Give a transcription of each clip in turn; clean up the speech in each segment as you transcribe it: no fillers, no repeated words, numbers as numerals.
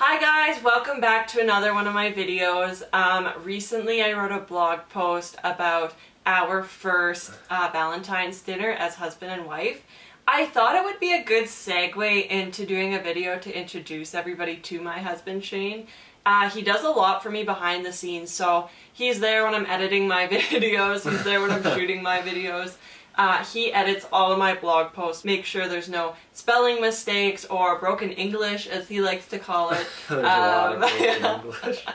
Hi guys, welcome back to another one of my videos. Recently I wrote a blog post about our first Valentine's dinner as husband and wife. I thought it would be a good segue into doing a video to introduce everybody to my husband Shane. He does a lot for me behind the scenes, so he's there when I'm editing my videos, he's there when I'm shooting my videos. He edits all of my blog posts, make sure there's no spelling mistakes or broken English, as he likes to call it. There's a lot of broken English.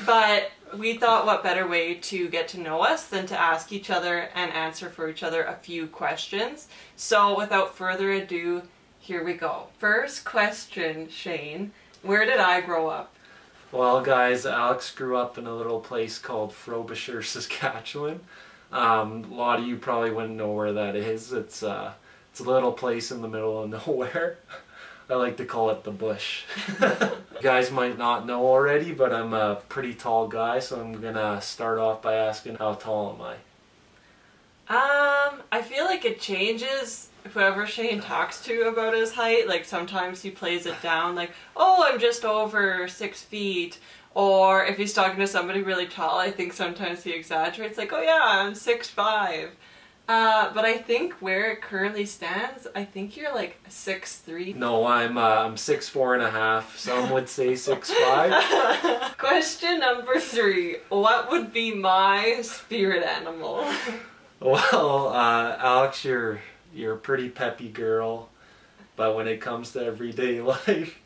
But we thought what better way to get to know us than to ask each other and answer for each other a few questions. So without further ado, here we go. First question, Shane, where did I grow up? Well guys, Alex grew up in a little place called Frobisher, Saskatchewan. A lot of you probably wouldn't know where that is. It's a little place in the middle of nowhere. I like to call it the bush. You guys might not know already, but I'm a pretty tall guy, so I'm gonna start off by asking, how tall am I? I feel like it changes whoever Shane talks to about his height. Like sometimes he plays it down like, oh, I'm just over 6 feet. Or if he's talking to somebody really tall, I think sometimes he exaggerates, like, oh yeah, I'm 6'5". But I think where it currently stands, I think you're like 6'3". No, I'm 6'4.5". Some would say 6'5". Question number 3. What would be my spirit animal? Well, Alex, you're a pretty peppy girl, but when it comes to everyday life,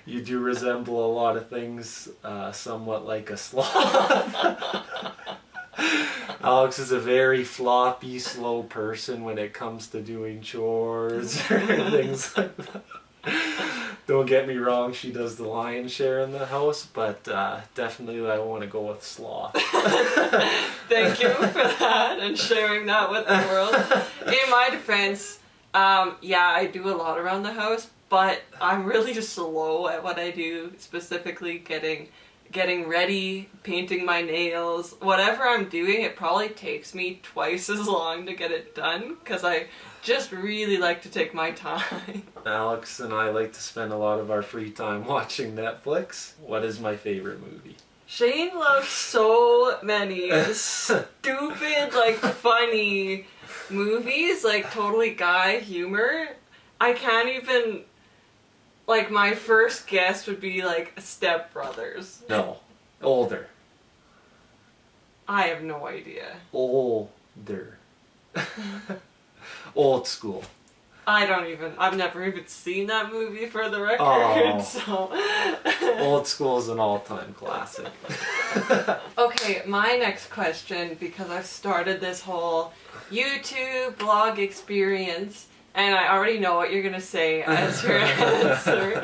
you do resemble a lot of things, somewhat like a sloth. Alex is a very floppy, slow person when it comes to doing chores or things like that. Don't get me wrong, she does the lion's share in the house, but definitely I want to go with sloth. Thank you for that and sharing that with the world. In my defense, yeah, I do a lot around the house, but I'm really just slow at what I do, specifically getting ready, painting my nails. Whatever I'm doing, it probably takes me twice as long to get it done, because I just really like to take my time. Alex and I like to spend a lot of our free time watching Netflix. What is my favorite movie? Shane loves so many stupid, like, funny movies, like totally guy humor. I can't even, like, my first guess would be like Step Brothers. No, older. I have no idea. Older. Old school. I've never even seen that movie, for the record. Oh. So Old school is an all-time classic. Okay, my next question, because I've started this whole YouTube blog experience, and I already know what you're gonna say as your answer,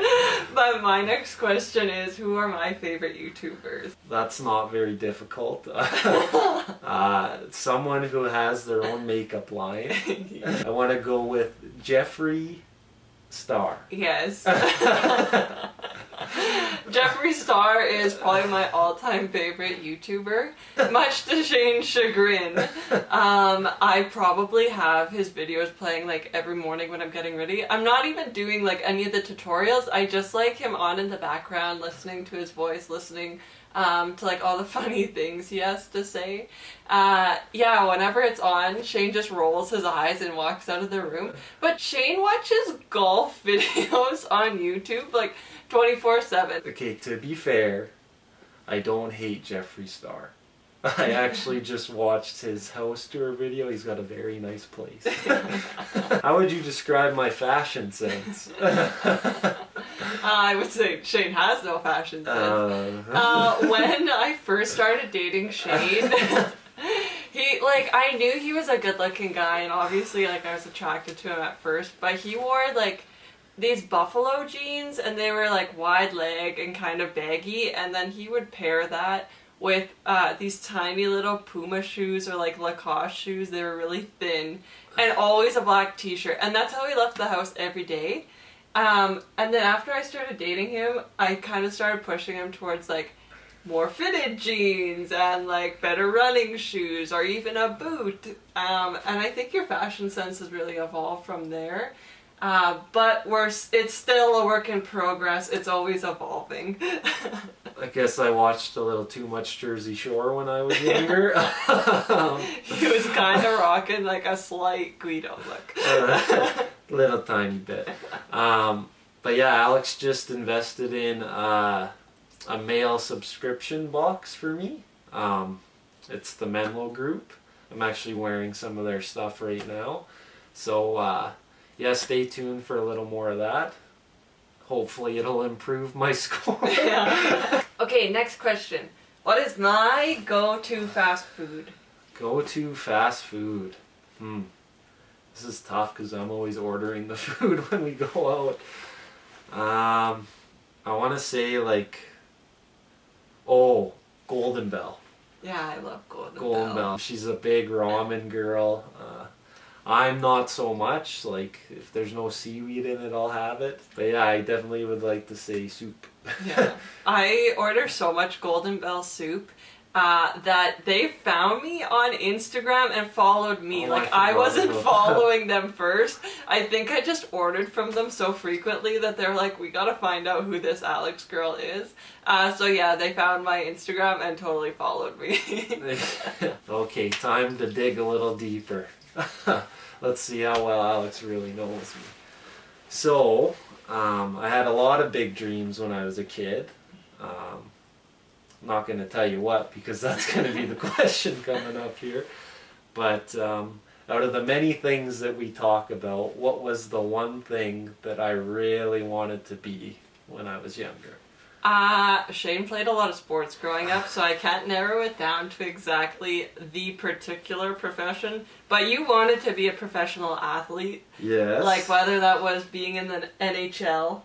but my next question is, who are my favorite YouTubers? That's not very difficult. Someone who has their own makeup line. I want to go with Jeffree Star. Yes. Jeffree Star is probably my all-time favorite YouTuber, much to Shane's chagrin. I probably have his videos playing like every morning when I'm getting ready. I'm not even doing like any of the tutorials, I just like him on in the background, listening to his voice, listening to like all the funny things he has to say. Yeah, whenever it's on, Shane just rolls his eyes and walks out of the room. But Shane watches golf videos on YouTube like 24/7. Okay, to be fair, I don't hate Jeffree Star. I actually just watched his house tour video. He's got a very nice place. How would you describe my fashion sense? I would say Shane has no fashion sense. When I first started dating Shane, I knew he was a good-looking guy, and obviously, like, I was attracted to him at first, but he wore, like, these buffalo jeans, and they were, like, wide leg and kind of baggy, and then he would pair that with these tiny little Puma shoes or, like, Lacoste shoes. They were really thin, and always a black t-shirt, and that's how he left the house every day. And then after I started dating him, I kind of started pushing him towards, like, more fitted jeans and like better running shoes or even a boot. And I think your fashion sense has really evolved from there. But it's still a work in progress. It's always evolving. I guess I watched a little too much Jersey Shore when I was younger. He was kind of rocking like a slight Guido look. Little tiny bit. But yeah, Alex just invested in a mail subscription box for me. It's the Menlo Group. I'm actually wearing some of their stuff right now. So yeah, stay tuned for a little more of that. Hopefully it'll improve my score. Yeah. Okay, next question. What is my go-to fast food? Go-to fast food. This is tough because I'm always ordering the food when we go out. I want to say like, Golden Bell. Yeah, I love Golden Bell. She's a big ramen girl. I'm not so much. Like, if there's no seaweed in it, I'll have it. But yeah, I definitely would like to say soup. Yeah. I order so much Golden Bell soup that they found me on Instagram and followed me. Like, I wasn't following them first. I think I just ordered from them so frequently that they're like, we gotta find out who this Alex girl is. So yeah, they found my Instagram and totally followed me. Okay, time to dig a little deeper. Let's see how well Alex really knows me. So, I had a lot of big dreams when I was a kid. I'm not going to tell you what, because that's going to be the question coming up here. But out of the many things that we talk about, what was the one thing that I really wanted to be when I was younger? Shayne played a lot of sports growing up, so I can't narrow it down to exactly the particular profession. But you wanted to be a professional athlete. Yes. Like whether that was being in the NHL,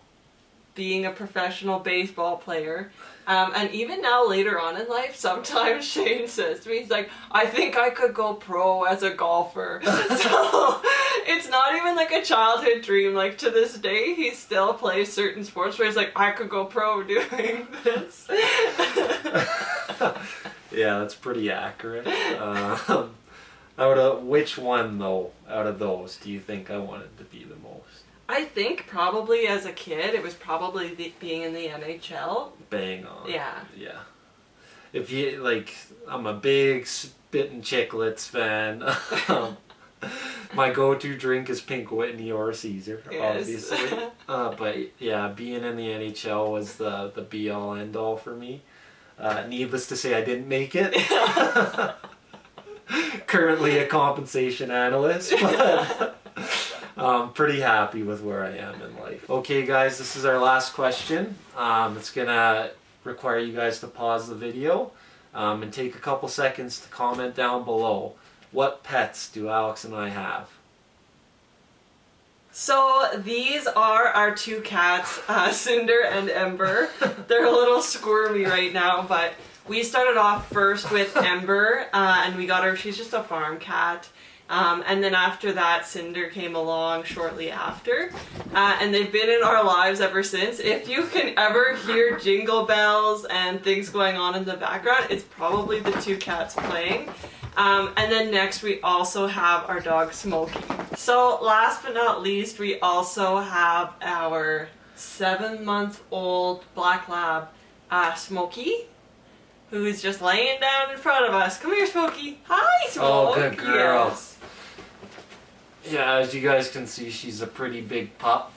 being a professional baseball player, and even now later on in life, sometimes Shayne says to me, he's like, I think I could go pro as a golfer. So it's not even like a childhood dream. Like to this day, he still plays certain sports where he's like, I could go pro doing this. Yeah, that's pretty accurate. Out of which one though, out of those, do you think I wanted to be the most? I think probably as a kid, it was probably being in the NHL. Bang on. Yeah. Yeah. If you, like, I'm a big Spittin' Chicklets fan. My go-to drink is Pink Whitney or Caesar, obviously. But yeah, being in the NHL was the be-all, end-all for me. Needless to say, I didn't make it. Currently a compensation analyst, but I'm pretty happy with where I am in life. Okay guys, this is our last question. It's gonna require you guys to pause the video and take a couple seconds to comment down below. What pets do Alex and I have? So these are our two cats, Cinder and Ember. They're a little squirmy right now, but we started off first with Ember, and we got her, she's just a farm cat. And then after that, Cinder came along shortly after. And they've been in our lives ever since. If you can ever hear jingle bells and things going on in the background, it's probably the two cats playing. And then next we also have our dog Smokey. So last but not least, we also have our 7-month-old black lab, Smokey, who is just laying down in front of us. Come here, Smokey. Hi, Smokey. Oh, good girl. Yes. Yeah, as you guys can see, she's a pretty big pup.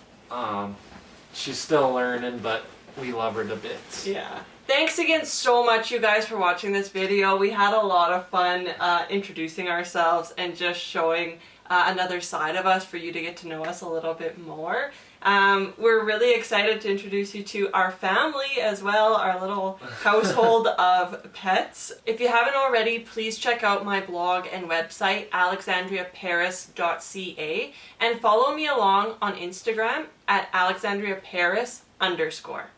She's still learning, but we love her to bits. Yeah. Thanks again so much, you guys, for watching this video. We had a lot of fun introducing ourselves and just showing another side of us for you to get to know us a little bit more. We're really excited to introduce you to our family as well, our little household of pets. If you haven't already, please check out my blog and website, alexandriaparis.ca, and follow me along on Instagram at alexandriaparis_.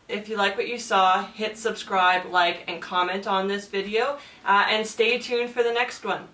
If you like what you saw, hit subscribe, like, and comment on this video, and stay tuned for the next one.